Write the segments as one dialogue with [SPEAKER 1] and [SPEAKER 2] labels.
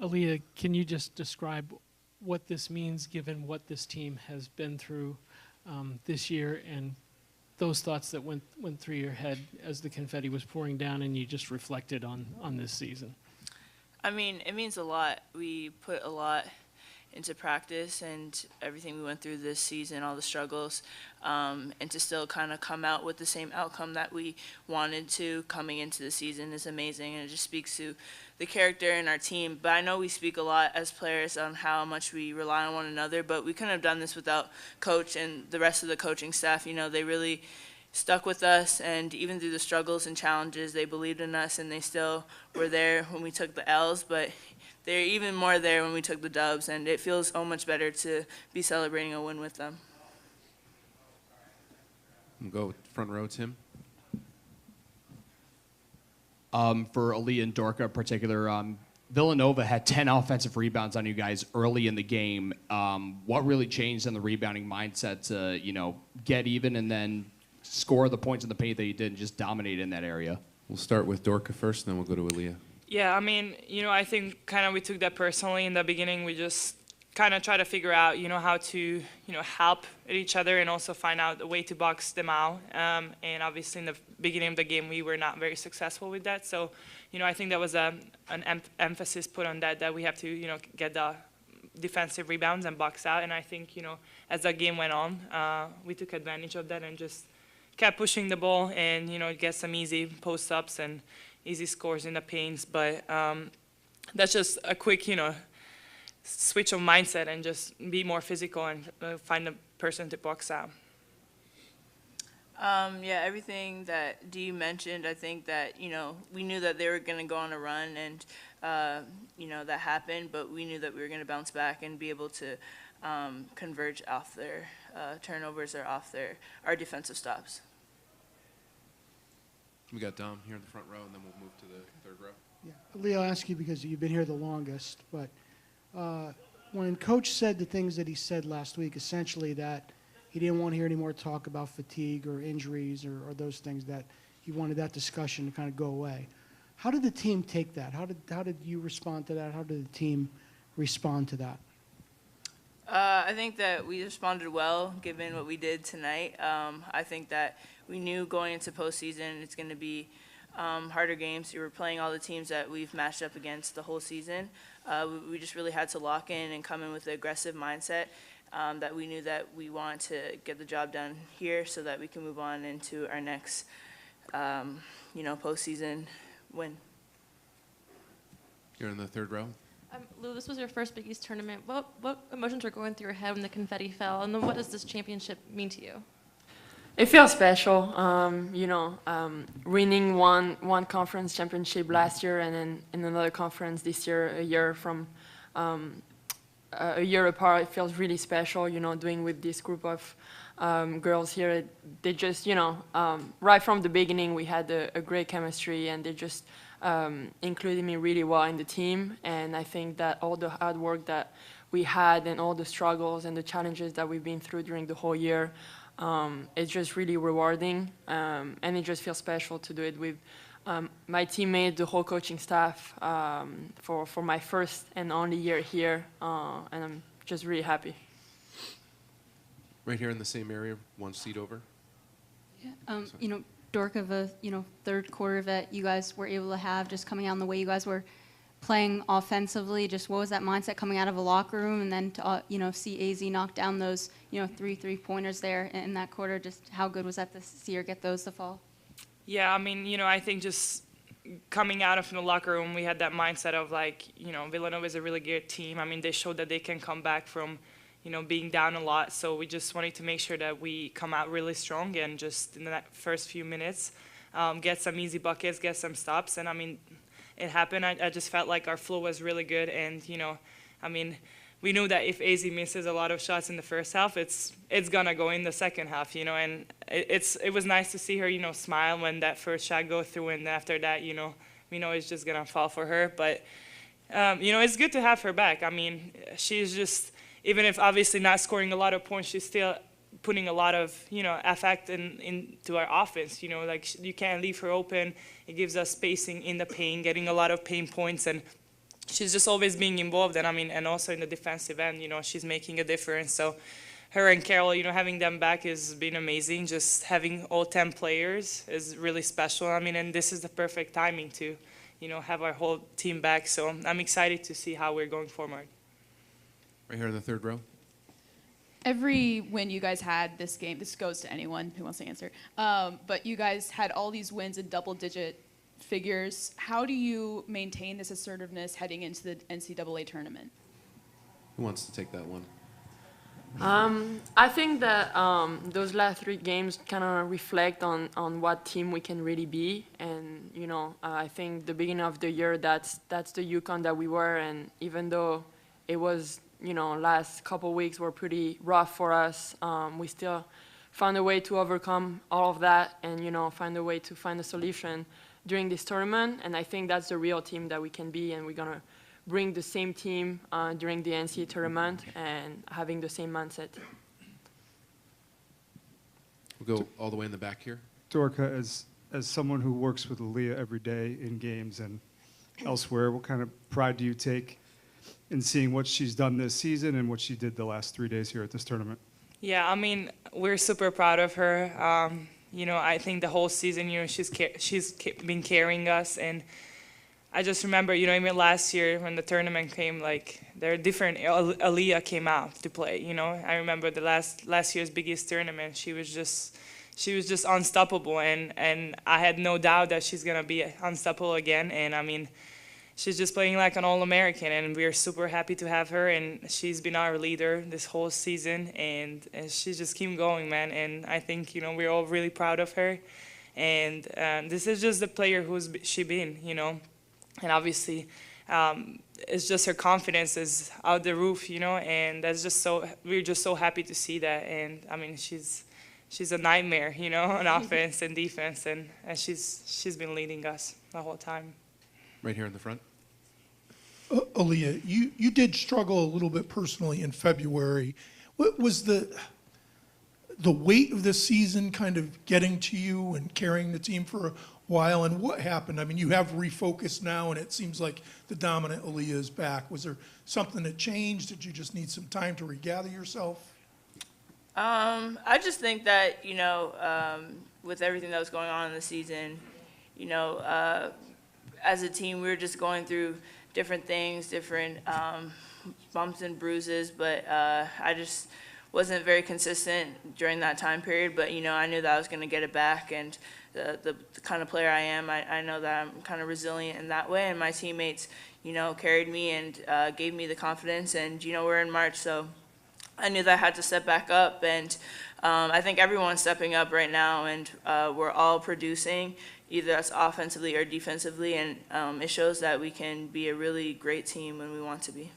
[SPEAKER 1] Aaliyah, can you just describe what this means given what this team has been through this year and those thoughts that went through your head as the confetti was pouring down and you just reflected on this season?
[SPEAKER 2] I mean, it means a lot. We put a lot into practice and everything we went through this season, all the struggles, and to still kind of come out with the same outcome that we wanted to coming into the season is amazing, and it just speaks to the character in our team. But I know we speak a lot as players on how much we rely on one another, but we couldn't have done this without Coach and the rest of the coaching staff. You know, they really stuck with us, and even through the struggles and challenges, they believed in us, and they still were there when we took the L's, but they're even more there when we took the dubs, and it feels so much better to be celebrating a win with them.
[SPEAKER 3] We'll go with front row, Tim.
[SPEAKER 4] For Aaliyah and Dorka in particular, Villanova had 10 offensive rebounds on you guys early in the game. What really changed in the rebounding mindset to, get even and then score the points in the paint that you did and just dominate in that area?
[SPEAKER 3] We'll start with Dorka first, and then we'll go to Aaliyah.
[SPEAKER 5] Yeah, I mean, I think kind of we took that personally in the beginning. We just kind of try to figure out, how to, help each other and also find out a way to box them out. And obviously in the beginning of the game, we were not very successful with that. So, I think that was an emphasis put on that we have to, get the defensive rebounds and box out. And I think, as the game went on, we took advantage of that and just kept pushing the ball and, get some easy post-ups and easy scores in the paints. But that's just a quick, switch of mindset and just be more physical and find a person to box out.
[SPEAKER 2] Yeah, everything that Dee mentioned, I think that, we knew that they were going to go on a run and, that happened, but we knew that we were going to bounce back and be able to converge off their turnovers or off our defensive stops.
[SPEAKER 3] We got Dom here in the front row, and then we'll move to the third row.
[SPEAKER 6] Yeah. Lee, I'll ask you because you've been here the longest, but when Coach said the things that he said last week, essentially that he didn't want to hear any more talk about fatigue or injuries or those things, that he wanted that discussion to kind of go away. How did the team take that? How did you respond to that? How did the team respond to that?
[SPEAKER 2] I think that we responded well, given what we did tonight. I think that we knew going into postseason it's going to be harder games. We were playing all the teams that we've matched up against the whole season. We just really had to lock in and come in with an aggressive mindset that we knew that we wanted to get the job done here so that we can move on into our next, postseason win.
[SPEAKER 3] You're in the third row.
[SPEAKER 7] Lou, this was your first Big East tournament. What emotions were going through your head when the confetti fell, and then what does this championship mean to you?
[SPEAKER 8] It feels special, winning one conference championship last year and then in another conference this year, a year apart. It feels really special, doing with this group of girls here. They just, right from the beginning, we had a great chemistry, and they just included me really well in the team. And I think that all the hard work that we had and all the struggles and the challenges that we've been through during the whole year, it's just really rewarding, and it just feels special to do it with my teammates, the whole coaching staff, for my first and only year here, and I'm just really happy.
[SPEAKER 3] Right here in the same area, one seat over.
[SPEAKER 9] Yeah, Dorka, the third quarter that you guys were able to have, just coming out in the way you guys were playing offensively, just what was that mindset coming out of a locker room, and then to see AZ knock down those 3-pointers there in that quarter? Just how good was that to see her get those to fall? Yeah,
[SPEAKER 5] I mean, I think just coming out of the locker room, we had that mindset of Villanova is a really good team. I mean, they showed that they can come back from being down a lot. So we just wanted to make sure that we come out really strong and just in the first few minutes get some easy buckets, get some stops, and I mean, it happened. I just felt like our flow was really good, and we knew that if AZ misses a lot of shots in the first half, it's gonna go in the second half, and it was nice to see her, smile when that first shot go through, and after that, we know it's just gonna fall for her. But it's good to have her back. I mean, she's just, even if obviously not scoring a lot of points, she's still putting a lot of effect into our offense. You can't leave her open. It gives us spacing in the paint, getting a lot of paint points, and she's just always being involved, and and also in the defensive end, she's making a difference. So her and Carol, having them back has been amazing. Just having all 10 players is really special. And this is the perfect timing to, have our whole team back. So I'm excited to see how we're going forward.
[SPEAKER 3] Right here in the third row.
[SPEAKER 10] Every win you guys had this game, this goes to anyone who wants to answer, but you guys had all these wins in double-digit figures. How do you maintain this assertiveness heading into the NCAA tournament?
[SPEAKER 3] Who wants to take that one?
[SPEAKER 8] I think that those last 3 games kind of reflect on what team we can really be, and I think the beginning of the year that's the UConn that we were, and even though it was last couple weeks were pretty rough for us, we still found a way to overcome all of that, and find a way to find a solution during this tournament. And I think that's the real team that we can be, and we're gonna bring the same team during the NCAA tournament and having the same mindset.
[SPEAKER 3] We'll go all the way in the back here.
[SPEAKER 11] Dorka, as someone who works with Aaliyah every day in games and elsewhere, what kind of pride do you take in seeing what she's done this season and what she did the last 3 days here at this tournament?
[SPEAKER 5] Yeah, we're super proud of her. I think the whole season, she's been carrying us, and I just remember, even last year when the tournament came, there are different. Aaliyah came out to play. I remember the last year's biggest tournament. She was just unstoppable, and I had no doubt that she's gonna be unstoppable again. And she's just playing like an All-American, and we are super happy to have her. And she's been our leader this whole season, and she's just keep going, man. And I think we're all really proud of her. And this is just the player who's she been, And obviously, it's just her confidence is out the roof, and that's just we're just so happy to see that. And she's a nightmare, on offense and defense, and she's been leading us the whole time.
[SPEAKER 3] Right here in the front.
[SPEAKER 12] Aaliyah, you did struggle a little bit personally in February. What was the weight of the season kind of getting to you and carrying the team for a while, and what happened? You have refocused now, and it seems like the dominant Aaliyah is back. Was there something that changed? Did you just need some time to regather yourself?
[SPEAKER 2] I just think that, with everything that was going on in the season, as a team, we were just going through different things, different bumps and bruises, but I just wasn't very consistent during that time period. But, I knew that I was going to get it back, and the kind of player I am, I know that I'm kind of resilient in that way, and my teammates, carried me and gave me the confidence, and, we're in March, so I knew that I had to step back up, and I think everyone's stepping up right now, and we're all producing, either that's offensively or defensively, and it shows that we can be a really great team when we want to be.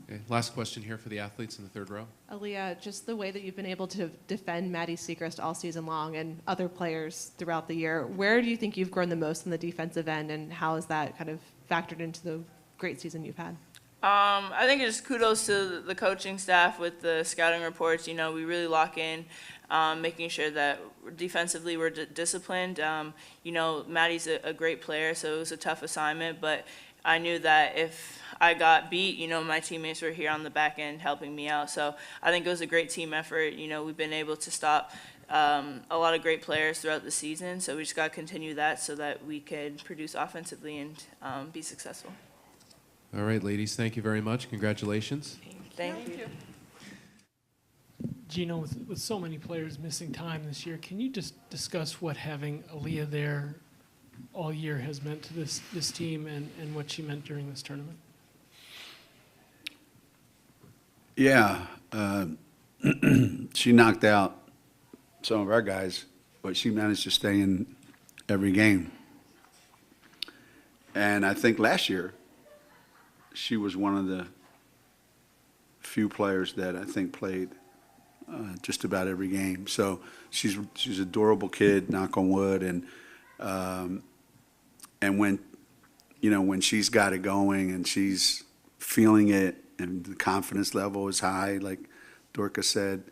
[SPEAKER 3] Okay, last question here for the athletes in the third row.
[SPEAKER 13] Aaliyah, just the way that you've been able to defend Maddie Sechrist all season long and other players throughout the year, where do you think you've grown the most in the defensive end, and how has that kind of factored into the great season you've had?
[SPEAKER 2] I think it's kudos to the coaching staff with the scouting reports. We really lock in, making sure that defensively we're disciplined. Maddie's a great player, so it was a tough assignment, but I knew that if I got beat, my teammates were here on the back end helping me out. So I think it was a great team effort. We've been able to stop a lot of great players throughout the season, so we just got to continue that so that we could produce offensively and be successful.
[SPEAKER 3] All right, ladies, thank you very much. Congratulations.
[SPEAKER 2] Thank you.
[SPEAKER 1] Geno, with so many players missing time this year, can you just discuss what having Aaliyah there all year has meant to this team and what she meant during this tournament?
[SPEAKER 14] Yeah, she knocked out some of our guys, but she managed to stay in every game. And I think last year, she was one of the few players that I think played just about every game. So she's a adorable kid, knock on wood, and when she's got it going and she's feeling it and the confidence level is high, like Dorka said,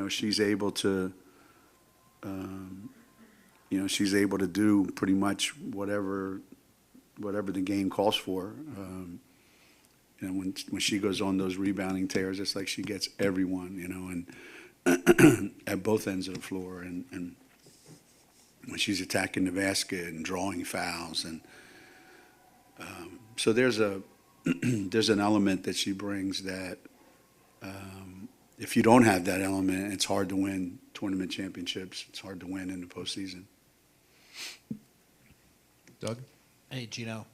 [SPEAKER 14] she's able to she's able to do pretty much whatever whatever the game calls for. You know, when she goes on those rebounding tears, it's like she gets everyone, you know, and at both ends of the floor. And when she's attacking the basket and drawing fouls. And so there's an element that she brings that if you don't have that element, it's hard to win tournament championships. It's hard to win in the postseason.
[SPEAKER 3] Doug?
[SPEAKER 15] Hey, Geno.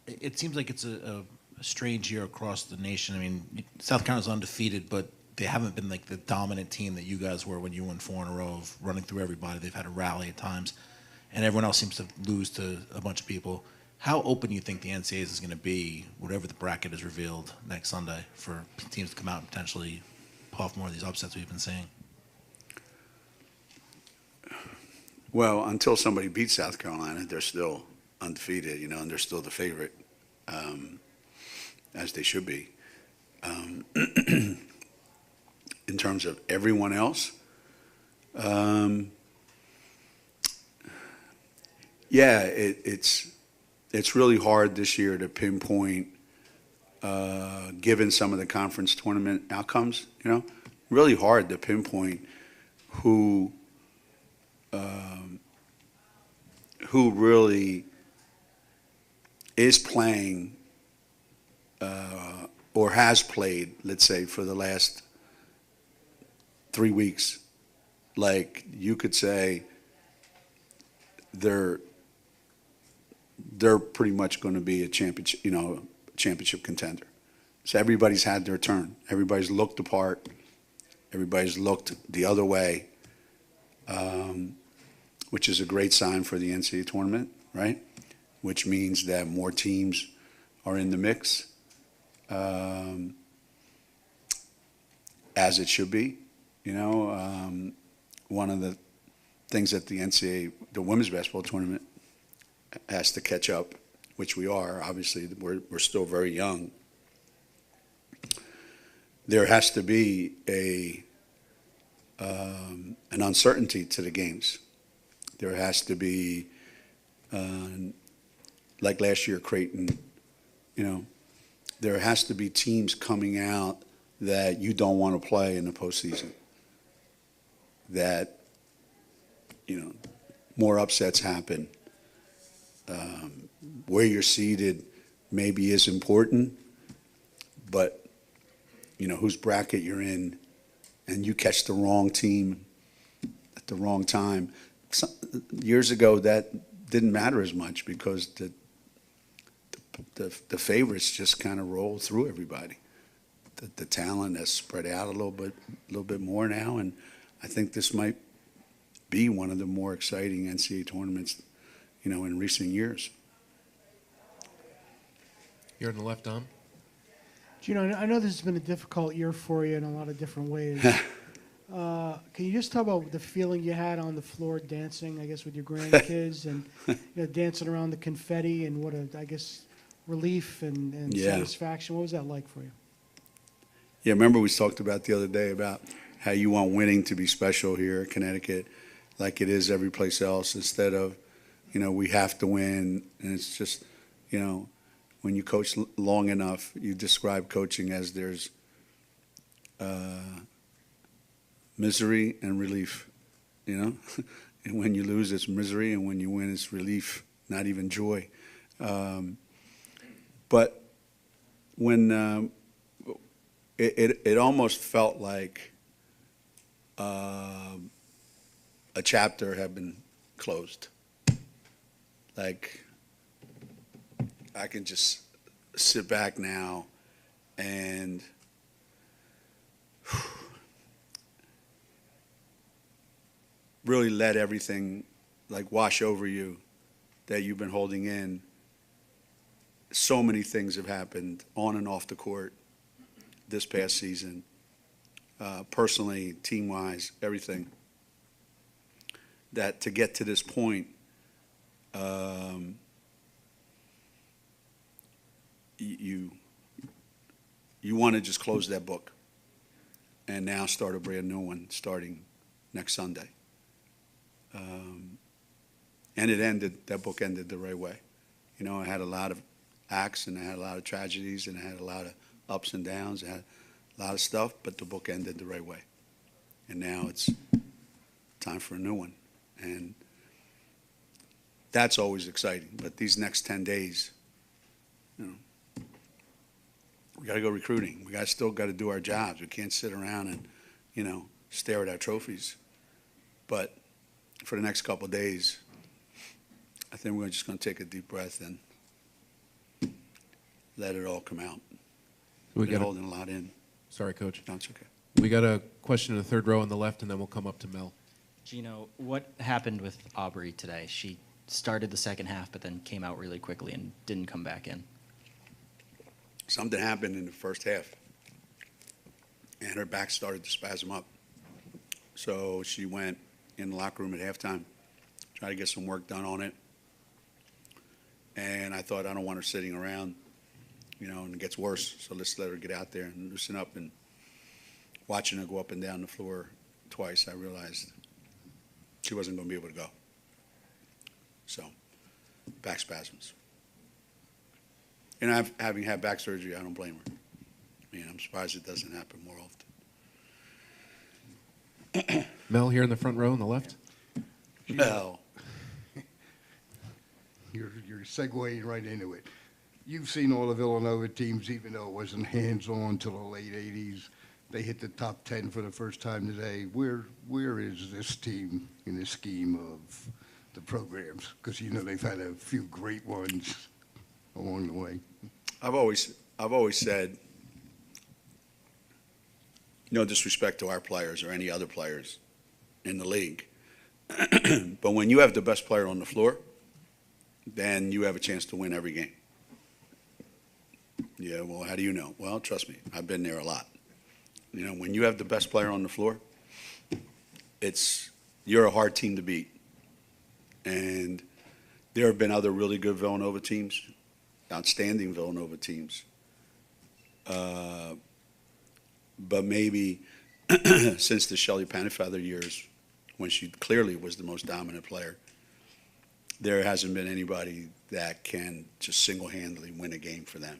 [SPEAKER 15] It seems like it's a strange year across the nation. I mean, South Carolina's undefeated, but they haven't been like the dominant team that you guys were when you won 4 in a row of running through everybody. They've had a rally at times, and everyone else seems to lose to a bunch of people. How open do you think the NCAA is going to be, whatever the bracket is revealed next Sunday, for teams to come out and potentially pull off more of these upsets we've been seeing?
[SPEAKER 14] Well, until somebody beats South Carolina, they're still undefeated, you know, and they're still the favorite, as they should be. In terms of everyone else, yeah, it's really hard this year to pinpoint, given some of the conference tournament outcomes, you know, really hard to pinpoint who really is playing or has played, let's say, for the last 3 weeks. Like, you could say they're pretty much going to be a championship, you know, championship contender. So everybody's had their turn. Everybody's looked the part. Everybody's looked the other way, which is a great sign for the NCAA tournament, right? Which means that more teams are in the mix, as it should be. You know, one of the things that the NCAA, the women's basketball tournament, has to catch up, which we are. Obviously, we're still very young. There has to be an uncertainty to the games. There has to be, like last year, Creighton, you know, there has to be teams coming out that you don't want to play in the postseason. That, you know, more upsets happen. Where you're seated maybe is important, but, you know, whose bracket you're in, and you catch the wrong team at the wrong time. Years ago, that didn't matter as much because the favorites just kind of rolled through everybody. The talent has spread out a little bit more now, and I think this might be one of the more exciting NCAA tournaments, you know, in recent years.
[SPEAKER 3] Here on the left, Dom.
[SPEAKER 6] Geno, I know this has been a difficult year for you in a lot of different ways. Can you just talk about the feeling you had on the floor dancing, I guess, with your grandkids and, you know, dancing around the confetti, and what I guess, relief and satisfaction? What was that like for you?
[SPEAKER 14] Yeah, remember we talked about the other day about how you want winning to be special here in Connecticut, like it is every place else, instead of, you know, we have to win. And it's just, you know, when you coach long enough, you describe coaching as there's misery and relief, you know? And when you lose, it's misery, and when you win, it's relief, not even joy. But when it almost felt like a chapter had been closed. Like, I can just sit back now and really let everything like wash over you that you've been holding in. So many things have happened on and off the court this past season, personally, team-wise, everything. That to get to this point, you want to just close that book and now start a brand new one starting next Sunday. And that book ended the right way. You know, I had a lot of acts, and I had a lot of tragedies, and I had a lot of ups and downs. I had a lot of stuff, but the book ended the right way. And now it's time for a new one. And that's always exciting. But these next 10 days, you know, we got to go recruiting. We still got to do our jobs. We can't sit around and, you know, stare at our trophies. But for the next couple of days, I think we're just going to take a deep breath and let it all come out.
[SPEAKER 3] We
[SPEAKER 14] We've been holding a lot in.
[SPEAKER 3] Sorry, Coach.
[SPEAKER 14] No, it's okay.
[SPEAKER 3] We got a question in the third row on the left, and then we'll come up to Mel.
[SPEAKER 16] Geno, what happened with Aubrey today? She started the second half, but then came out really quickly and didn't come back in.
[SPEAKER 14] Something happened in the first half, and her back started to spasm up. So she went in the locker room at halftime, tried to get some work done on it. And I thought, I don't want her sitting around, you know, and it gets worse. So let's let her get out there and loosen up. And watching her go up and down the floor twice, I realized she wasn't going to be able to go. So, back spasms. And having had back surgery, I don't blame her. I mean, I'm surprised it doesn't happen more often.
[SPEAKER 3] Mel here in the front row on the left.
[SPEAKER 14] Mel.
[SPEAKER 17] You're segueing right into it. You've seen all the Villanova teams, even though it wasn't hands-on till the late 80s. They hit the top 10 for the first time today. Where is this team in the scheme of the programs? Because, you know, they've had a few great ones along the way.
[SPEAKER 14] I've always said, no disrespect to our players or any other players in the league, but when you have the best player on the floor, then you have a chance to win every game. Yeah, well, how do you know? Well, trust me, I've been there a lot. You know, when you have the best player on the floor, you're a hard team to beat. And there have been other really good Villanova teams, outstanding Villanova teams. But maybe since the Shelley Pannefeather years, when she clearly was the most dominant player, there hasn't been anybody that can just single-handedly win a game for them.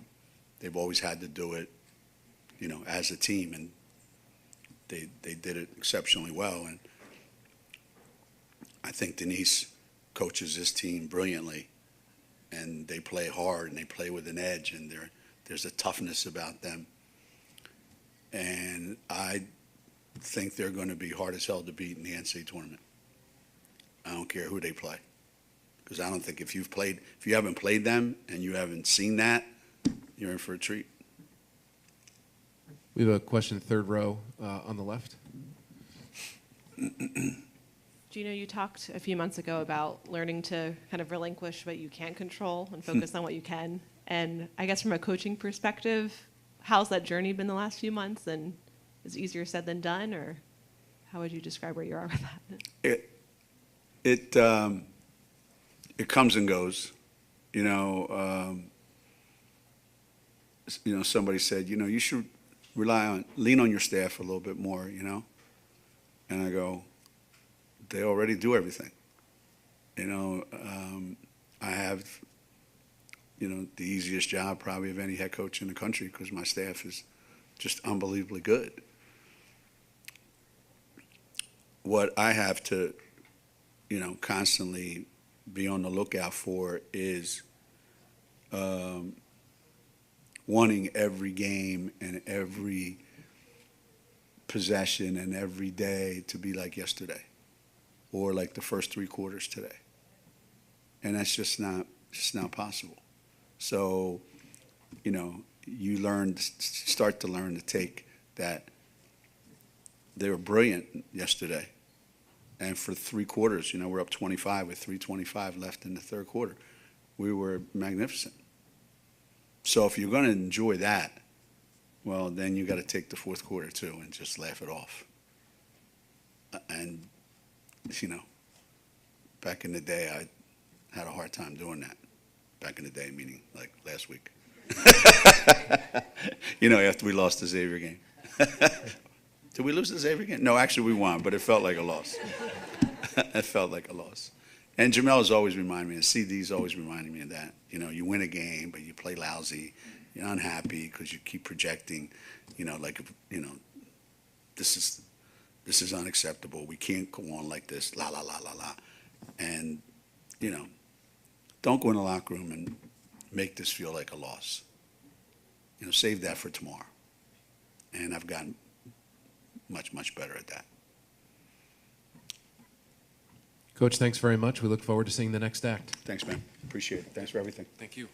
[SPEAKER 14] They've always had to do it, you know, as a team, and they did it exceptionally well. And I think Denise coaches this team brilliantly, and they play hard and they play with an edge, and there's a toughness about them. And I think they're going to be hard as hell to beat in the NCAA tournament. I don't care who they play, because I don't think if you haven't played them and you haven't seen that, you're in for a treat.
[SPEAKER 3] We have a question, third row on the left.
[SPEAKER 13] Geno, you talked a few months ago about learning to kind of relinquish what you can't control and focus on what you can. And I guess from a coaching perspective, how's that journey been the last few months? And is it easier said than done, or how would you describe where you are with that?
[SPEAKER 14] It comes and goes. You know, somebody said, you know, you should lean on your staff a little bit more, you know? And I go, they already do everything. You know, I have, you know, the easiest job probably of any head coach in the country because my staff is just unbelievably good. What I have to, you know, constantly be on the lookout for is wanting every game and every possession and every day to be like yesterday or like the first 3 quarters today. And that's just not possible. So, you know, you start to learn to take that they were brilliant yesterday. And for 3 quarters, you know, we're up 25 with 3:25 left in the third quarter. We were magnificent. So if you're going to enjoy that, well, then you got to take the fourth quarter too and just laugh it off. And, you know, back in the day, I had a hard time doing that. Back in the day, meaning like last week. You know, after we lost the Xavier game. Did we lose the Xavier game? No, actually we won, but it felt like a loss. It felt like a loss. And Jamel's always reminded me, and CD's always reminding me of that. You know, you win a game, but you play lousy. You're unhappy because you keep projecting, you know, like, you know, this is unacceptable. We can't go on like this, la, la, la, la, la. And, you know, don't go in the locker room and make this feel like a loss. You know, save that for tomorrow. And I've gotten much, much better at that.
[SPEAKER 3] Coach, thanks very much. We look forward to seeing the next act.
[SPEAKER 14] Thanks, man. Appreciate it. Thanks for everything.
[SPEAKER 3] Thank you.